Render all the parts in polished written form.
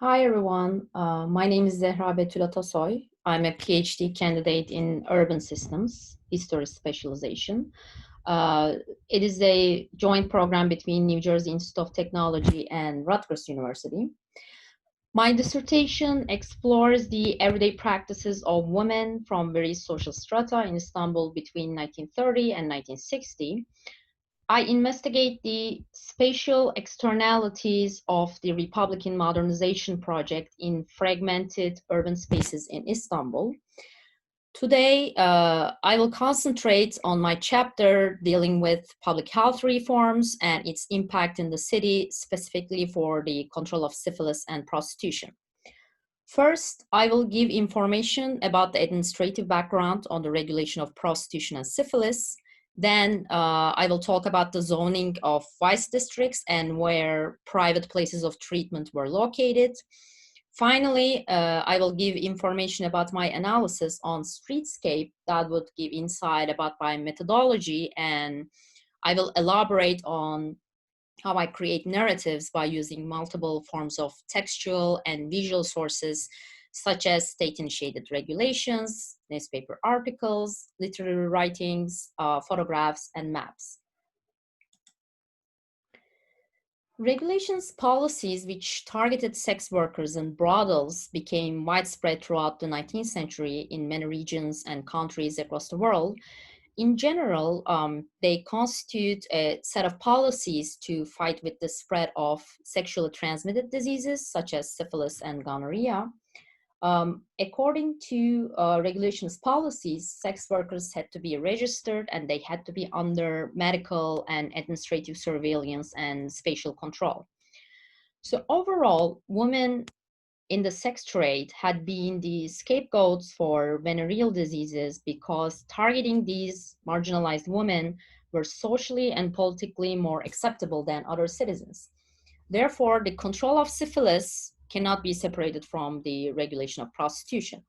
Hi everyone, my name is Zehra Betül Atasoy. I'm a PhD candidate in urban systems, history specialization. Uh, it is a joint program between New Jersey Institute of Technology and Rutgers University. My dissertation explores the everyday practices of women from various social strata in Istanbul between 1930 and 1960. I investigate the spatial externalities of the Republican modernization project in fragmented urban spaces in Istanbul. Today, I will concentrate on my chapter dealing with public health reforms and its impact in the city, specifically for the control of syphilis and prostitution. First, I will give information about the administrative background on the regulation of prostitution and syphilis. Then I will talk about the zoning of vice districts and where private places of treatment were located. Finally, I will give information about my analysis on streetscape that would give insight about my methodology, and I will elaborate on how I create narratives by using multiple forms of textual and visual sources, such as state-initiated regulations, newspaper articles, literary writings, photographs, and maps. Regulations policies which targeted sex workers and brothels became widespread throughout the 19th century in many regions and countries across the world. In general, they constitute a set of policies to fight with the spread of sexually transmitted diseases such as syphilis and gonorrhea. According to regulations policies, sex workers had to be registered and they had to be under medical and administrative surveillance and spatial control. So overall, women in the sex trade had been the scapegoats for venereal diseases because targeting these marginalized women were socially and politically more acceptable than other citizens. Therefore, the control of syphilis cannot be separated from the regulation of prostitution.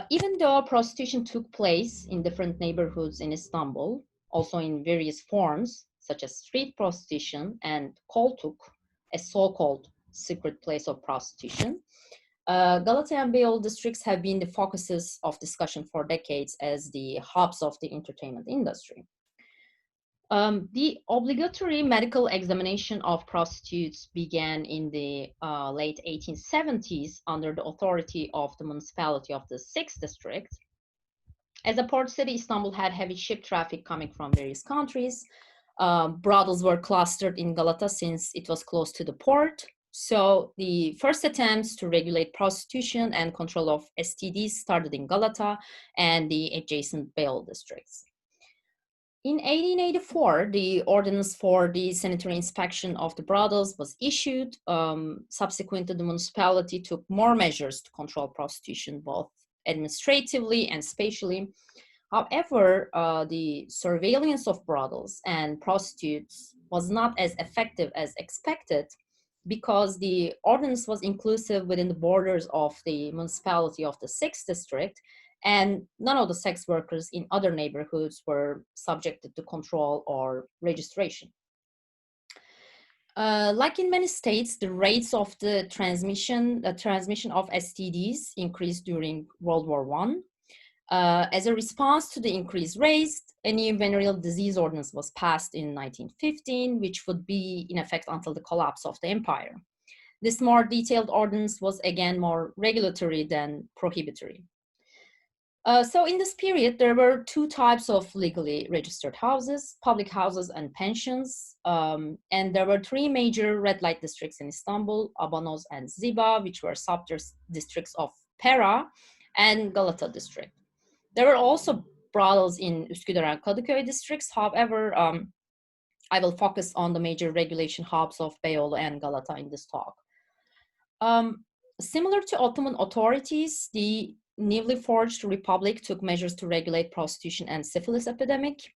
Even though prostitution took place in different neighborhoods in Istanbul, also in various forms, such as street prostitution and koltuk, a so-called secret place of prostitution, Galata and Beyoğlu districts have been the focuses of discussion for decades as the hubs of the entertainment industry. The obligatory medical examination of prostitutes began in the late 1870s under the authority of the municipality of the 6th district. As a port city, Istanbul had heavy ship traffic coming from various countries. Brothels were clustered in Galata since it was close to the port. So the first attempts to regulate prostitution and control of STDs started in Galata and the adjacent Beyoğlu districts. In 1884, the ordinance for the sanitary inspection of the brothels was issued. Subsequently, the municipality took more measures to control prostitution, both administratively and spatially. However, the surveillance of brothels and prostitutes was not as effective as expected because the ordinance was inclusive within the borders of the municipality of the 6th district, and none of the sex workers in other neighborhoods were subjected to control or registration. Like in many states, the rates of the transmission of STDs increased during World War I. As a response to the increased rates, a new venereal disease ordinance was passed in 1915, which would be in effect until the collapse of the empire. This more detailed ordinance was again more regulatory than prohibitory. So in this period, there were two types of legally registered houses, public houses and pensions. And there were three major red light districts in Istanbul, Abanos and Ziba, which were sub-districts of Pera and Galata district. There were also brothels in Üsküdar and Kadıköy districts. However, I will focus on the major regulation hubs of Beyoğlu and Galata in this talk. Similar to Ottoman authorities, the newly forged republic took measures to regulate prostitution and syphilis epidemic.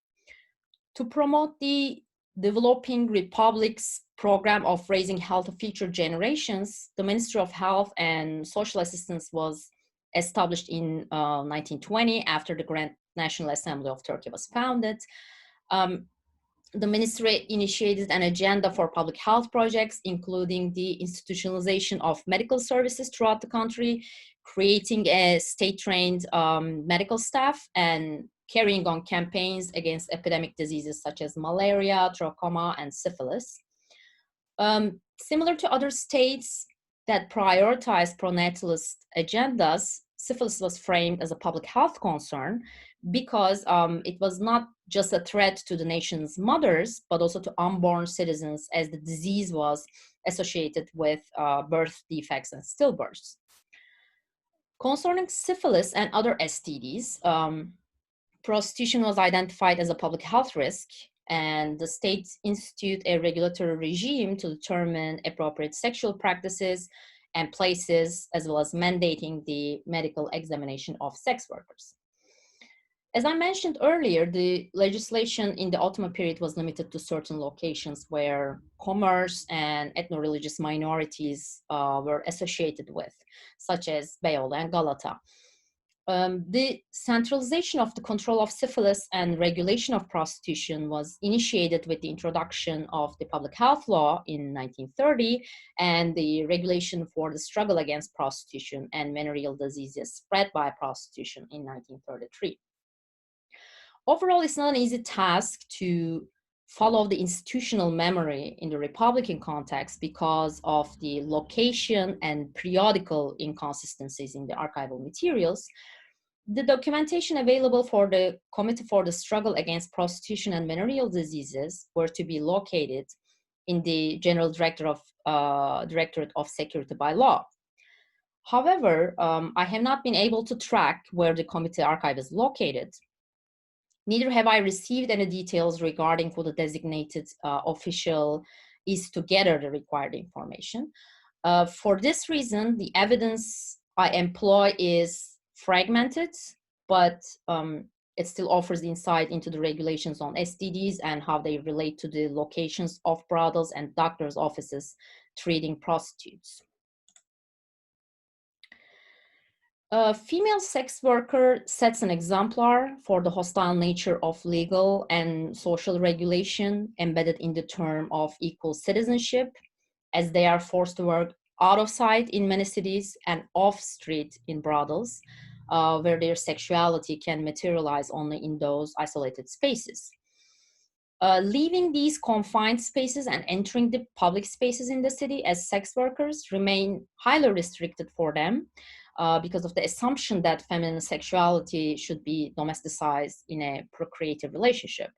To promote the developing republic's program of raising health of future generations, the Ministry of Health and Social Assistance was established in 1920 after the Grand National Assembly of Turkey was founded. the ministry initiated an agenda for public health projects, including the institutionalization of medical services throughout the country, creating a state-trained medical staff, and carrying on campaigns against epidemic diseases such as malaria, trachoma, and syphilis. Similar to other states that prioritize pronatalist agendas, syphilis was framed as a public health concern because it was not just a threat to the nation's mothers, but also to unborn citizens, as the disease was associated with birth defects and stillbirths. Concerning syphilis and other STDs, prostitution was identified as a public health risk, and the states institute a regulatory regime to determine appropriate sexual practices and places, as well as mandating the medical examination of sex workers. As I mentioned earlier, the legislation in the Ottoman period was limited to certain locations where commerce and ethno-religious minorities were associated with, such as Beyoğlu and Galata. The centralization of the control of syphilis and regulation of prostitution was initiated with the introduction of the public health law in 1930 and the regulation for the struggle against prostitution and venereal diseases spread by prostitution in 1933. Overall, it's not an easy task to follow the institutional memory in the Republican context because of the location and periodical inconsistencies in the archival materials. The documentation available for the Committee for the Struggle Against Prostitution and Venereal Diseases were to be located in the General Directorate of Security by Law. However, I have not been able to track where the committee archive is located. Neither have I received any details regarding who the designated official is to gather the required information. For this reason, the evidence I employ is fragmented, but it still offers insight into the regulations on STDs and how they relate to the locations of brothels and doctors' offices treating prostitutes. A female sex worker sets an exemplar for the hostile nature of legal and social regulation embedded in the term of equal citizenship, as they are forced to work out of sight in many cities and off street in brothels, where their sexuality can materialize only in those isolated spaces. Leaving these confined spaces and entering the public spaces in the city as sex workers remain highly restricted for them, because of the assumption that feminine sexuality should be domesticized in a procreative relationship.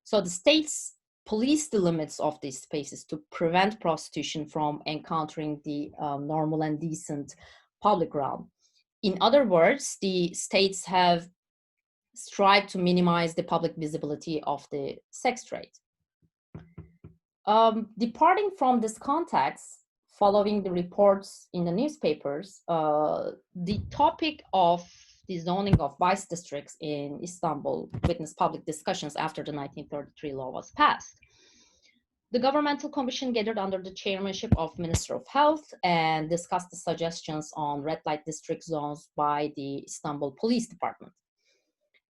So the states police the limits of these spaces to prevent prostitution from encountering the normal and decent public realm. In other words, the states have strived to minimize the public visibility of the sex trade. Departing from this context, following the reports in the newspapers, the topic of the zoning of vice districts in Istanbul witnessed public discussions after the 1933 law was passed. The governmental commission gathered under the chairmanship of Minister of Health and discussed the suggestions on red light district zones by the Istanbul Police Department.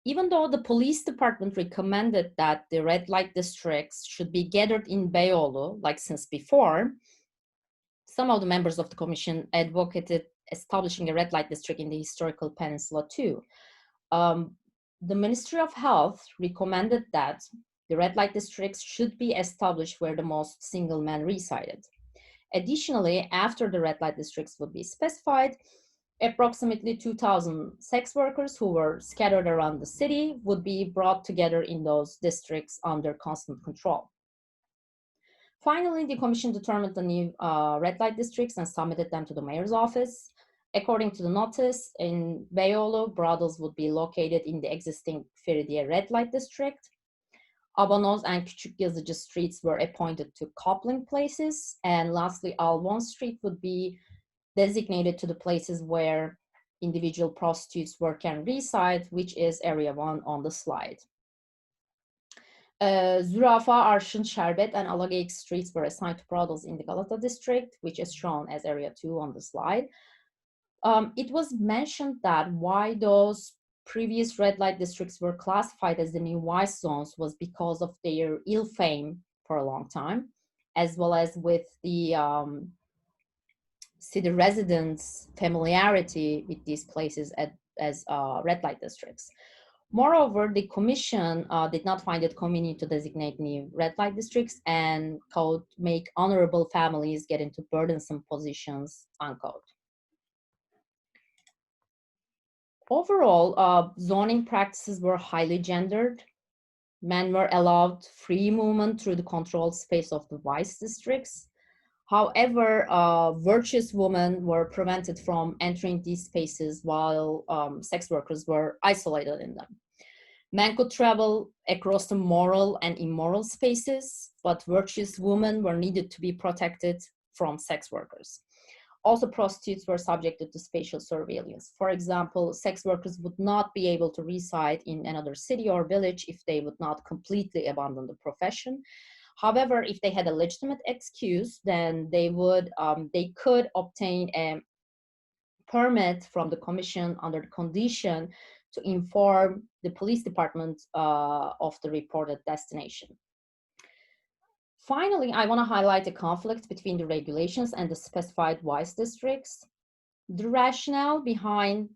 Even though the police department recommended that the red light districts should be gathered in Beyoğlu, like since before, some of the members of the commission advocated establishing a red light district in the historical peninsula too. The Ministry of Health recommended that the red light districts should be established where the most single men resided. Additionally, after the red light districts would be specified, approximately 2,000 sex workers who were scattered around the city would be brought together in those districts under constant control. Finally, the commission determined the new red light districts and submitted them to the mayor's office. According to the notice, in Beyoğlu, brothels would be located in the existing Feridiye red light district. Abanoz and Küçükyazıcı streets were appointed to coupling places. And lastly, Alvon Street would be designated to the places where individual prostitutes work and reside, which is area 1 on the slide. Zürafa, Arşın, Şerbet, and Alageyik streets were assigned to brothels in the Galata district, which is shown as area 2 on the slide. It was mentioned that why those previous red light districts were classified as the new white zones was because of their ill fame for a long time, as well as with the city residents' familiarity with these places as red light districts. Moreover, the commission did not find it convenient to designate new red light districts and could make honorable families get into burdensome positions, unquote. Overall, zoning practices were highly gendered. Men were allowed free movement through the controlled space of the vice districts. However, virtuous women were prevented from entering these spaces while sex workers were isolated in them. Men could travel across the moral and immoral spaces, but virtuous women were needed to be protected from sex workers. Also, prostitutes were subjected to spatial surveillance. For example, sex workers would not be able to reside in another city or village if they would not completely abandon the profession. However, if they had a legitimate excuse, then they could obtain a permit from the commission under the condition to inform the police department of the reported destination. Finally, I want to highlight the conflict between the regulations and the specified vice districts. The rationale behind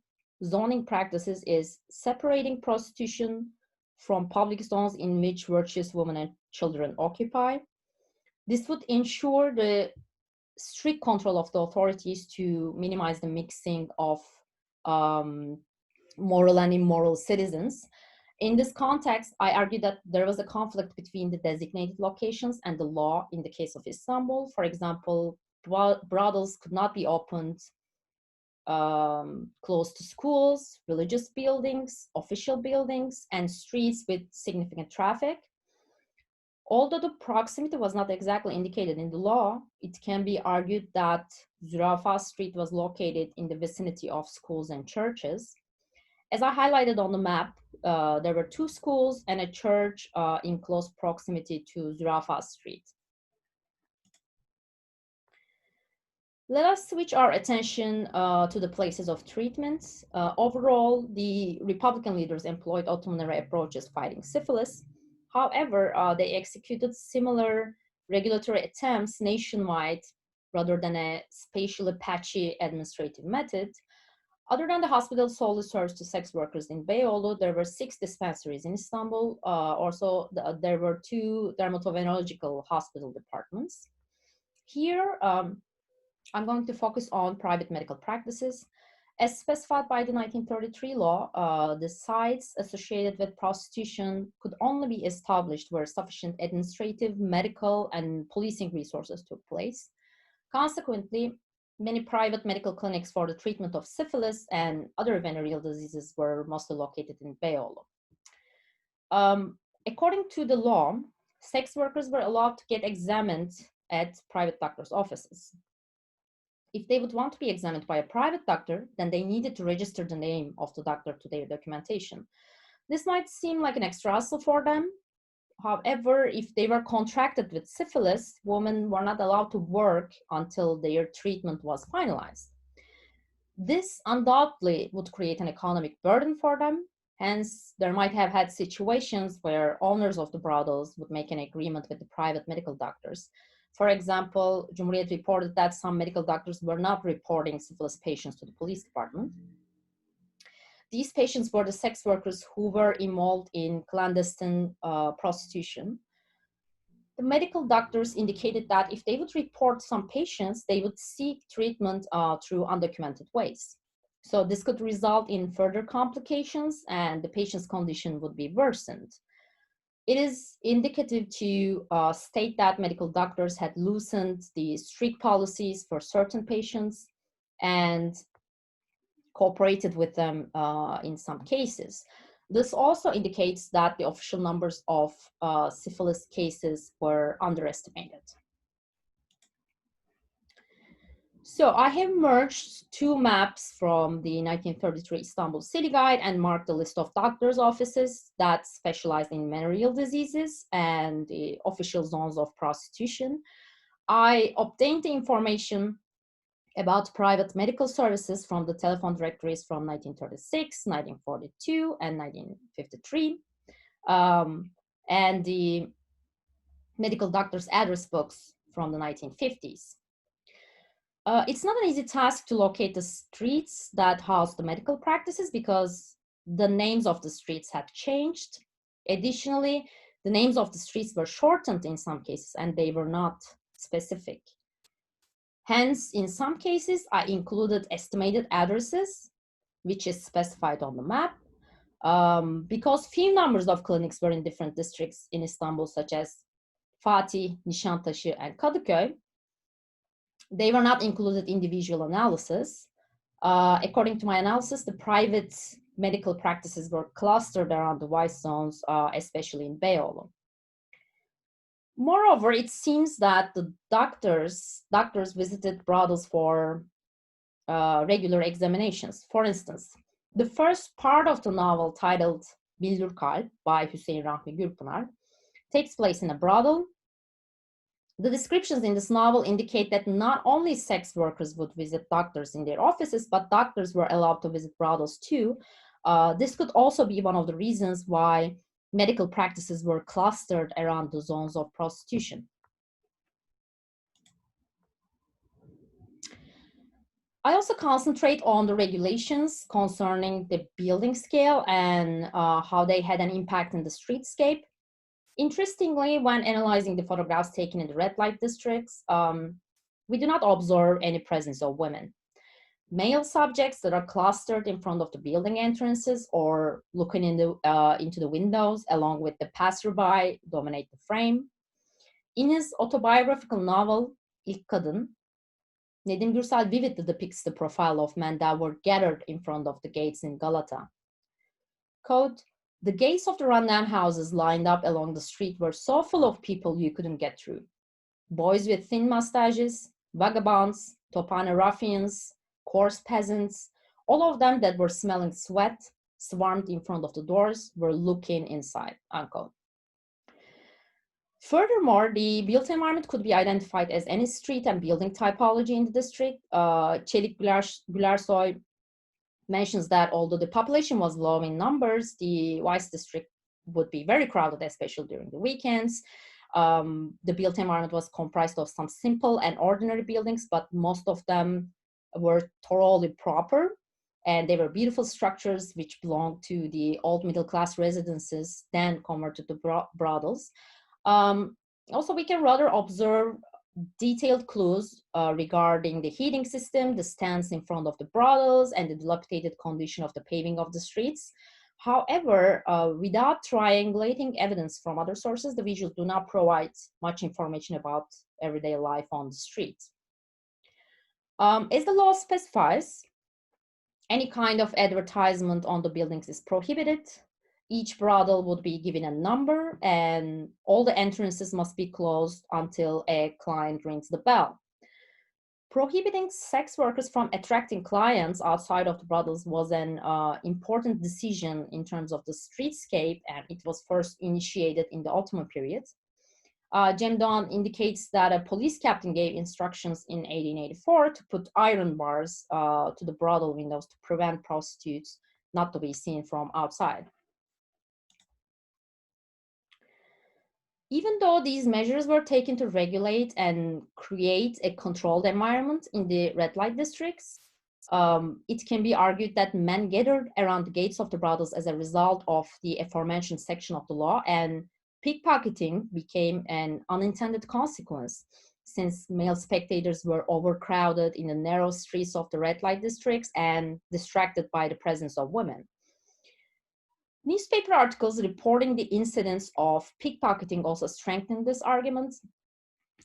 zoning practices is separating prostitution from public zones in which virtuous women and children occupy. This would ensure the strict control of the authorities to minimize the mixing of moral and immoral citizens. In this context, I argue that there was a conflict between the designated locations and the law in the case of Istanbul. For example, brothels could not be opened close to schools, religious buildings, official buildings, and streets with significant traffic. Although the proximity was not exactly indicated in the law, it can be argued that Zürafa Street was located in the vicinity of schools and churches. As I highlighted on the map, there were 2 schools and a church in close proximity to Zürafa Street. Let us switch our attention to the places of treatment. Overall, the Republican leaders employed autonomous approaches fighting syphilis. However, they executed similar regulatory attempts nationwide rather than a spatially patchy administrative method. Other than the hospital solely serves to sex workers in Beyoğlu, there were 6 dispensaries in Istanbul. Also, there were 2 dermatovenerological hospital departments. Here, I'm going to focus on private medical practices. As specified by the 1933 law, the sites associated with prostitution could only be established where sufficient administrative, medical, and policing resources took place. Consequently, many private medical clinics for the treatment of syphilis and other venereal diseases were mostly located in Beyoğlu. According to the law, sex workers were allowed to get examined at private doctors' offices. If they would want to be examined by a private doctor, then they needed to register the name of the doctor to their documentation. This might seem like an extra hassle for them. However, if they were contracted with syphilis, women were not allowed to work until their treatment was finalized. This undoubtedly would create an economic burden for them. Hence, there might have had situations where owners of the brothels would make an agreement with the private medical doctors. For example, Cumhuriyet reported that some medical doctors were not reporting syphilis patients to the police department. These patients were the sex workers who were involved in clandestine prostitution. The medical doctors indicated that if they would report some patients, they would seek treatment through undocumented ways. So this could result in further complications and the patient's condition would be worsened. It is indicative to state that medical doctors had loosened the strict policies for certain patients and cooperated with them in some cases. This also indicates that the official numbers of syphilis cases were underestimated. So I have merged 2 maps from the 1933 Istanbul City Guide and marked the list of doctors' offices that specialize in venereal diseases and the official zones of prostitution. I obtained the information about private medical services from the telephone directories from 1936, 1942, and 1953, and the medical doctor's address books from the 1950s. It's not an easy task to locate the streets that house the medical practices because the names of the streets had changed. Additionally, the names of the streets were shortened in some cases and they were not specific. Hence, in some cases, I included estimated addresses, which is specified on the map, because few numbers of clinics were in different districts in Istanbul, such as Fatih, Nişantaşı, and Kadıköy. They were not included in the visual analysis. According to my analysis, the private medical practices were clustered around the white zones, especially in Beyoğlu. Moreover, it seems that the doctors visited brothels for regular examinations. For instance, the first part of the novel, titled Bildiri by Hüseyin Rahmi Gürpınar, takes place in a brothel. The descriptions in this novel indicate that not only sex workers would visit doctors in their offices, but doctors were allowed to visit brothels too. This could also be one of the reasons why medical practices were clustered around the zones of prostitution. I also concentrate on the regulations concerning the building scale and how they had an impact in the streetscape. Interestingly, when analyzing the photographs taken in the red light districts, we do not observe any presence of women. Male subjects that are clustered in front of the building entrances or looking into the windows along with the passerby dominate the frame. In his autobiographical novel, İlk Kadın, Nedim Gürsel vividly depicts the profile of men that were gathered in front of the gates in Galata. Quote, "The gates of the rundown houses lined up along the street were so full of people you couldn't get through. Boys with thin mustaches, vagabonds, Tophane ruffians, coarse peasants, all of them that were smelling sweat, swarmed in front of the doors, were looking inside," unquote. Furthermore, the built environment could be identified as any street and building typology in the district. Çelik Gülersoy mentions that although the population was low in numbers, the Vice district would be very crowded, especially during the weekends. The built environment was comprised of some simple and ordinary buildings, but most of them were thoroughly proper, and they were beautiful structures which belonged to the old middle-class residences, then converted to brothels. Also, we can rather observe detailed clues regarding the heating system, the stands in front of the brothels, and the dilapidated condition of the paving of the streets. However, without triangulating evidence from other sources, the visuals do not provide much information about everyday life on the street. As the law specifies, any kind of advertisement on the buildings is prohibited. Each brothel would be given a number, and all the entrances must be closed until a client rings the bell. Prohibiting sex workers from attracting clients outside of the brothels was an important decision in terms of the streetscape, and it was first initiated in the Ottoman period. Cem Doğan indicates that a police captain gave instructions in 1884 to put iron bars to the brothel windows to prevent prostitutes not to be seen from outside. Even though these measures were taken to regulate and create a controlled environment in the red light districts, it can be argued that men gathered around the gates of the brothels as a result of the aforementioned section of the law, and pickpocketing became an unintended consequence, since male spectators were overcrowded in the narrow streets of the red light districts and distracted by the presence of women. Newspaper articles reporting the incidents of pickpocketing also strengthened this argument.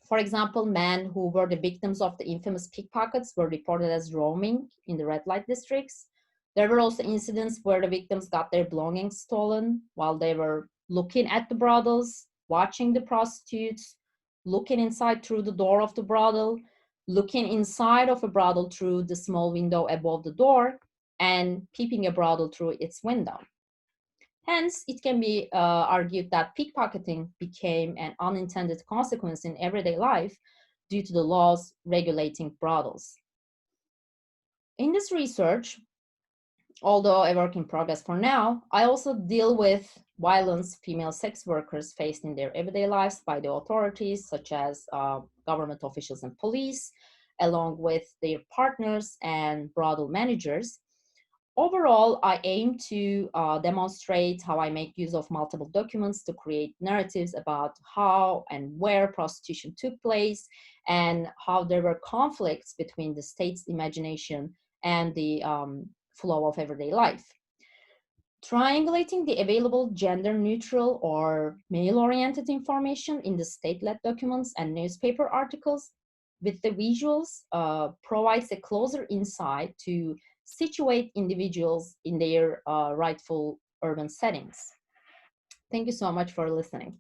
For example, men who were the victims of the infamous pickpockets were reported as roaming in the red light districts. There were also incidents where the victims got their belongings stolen while they were looking at the brothels, watching the prostitutes, looking inside through the door of the brothel, looking inside of a brothel through the small window above the door, and peeping a brothel through its window. Hence, it can be argued that pickpocketing became an unintended consequence in everyday life due to the laws regulating brothels. In this research, although a work in progress for now, I also deal with violence female sex workers faced in their everyday lives by the authorities, such as government officials and police, along with their partners and brothel managers. Overall, I aim to demonstrate how I make use of multiple documents to create narratives about how and where prostitution took place and how there were conflicts between the state's imagination and the flow of everyday life. Triangulating the available gender-neutral or male-oriented information in the state-led documents and newspaper articles with the visuals provides a closer insight to situate individuals in their rightful urban settings. Thank you so much for listening.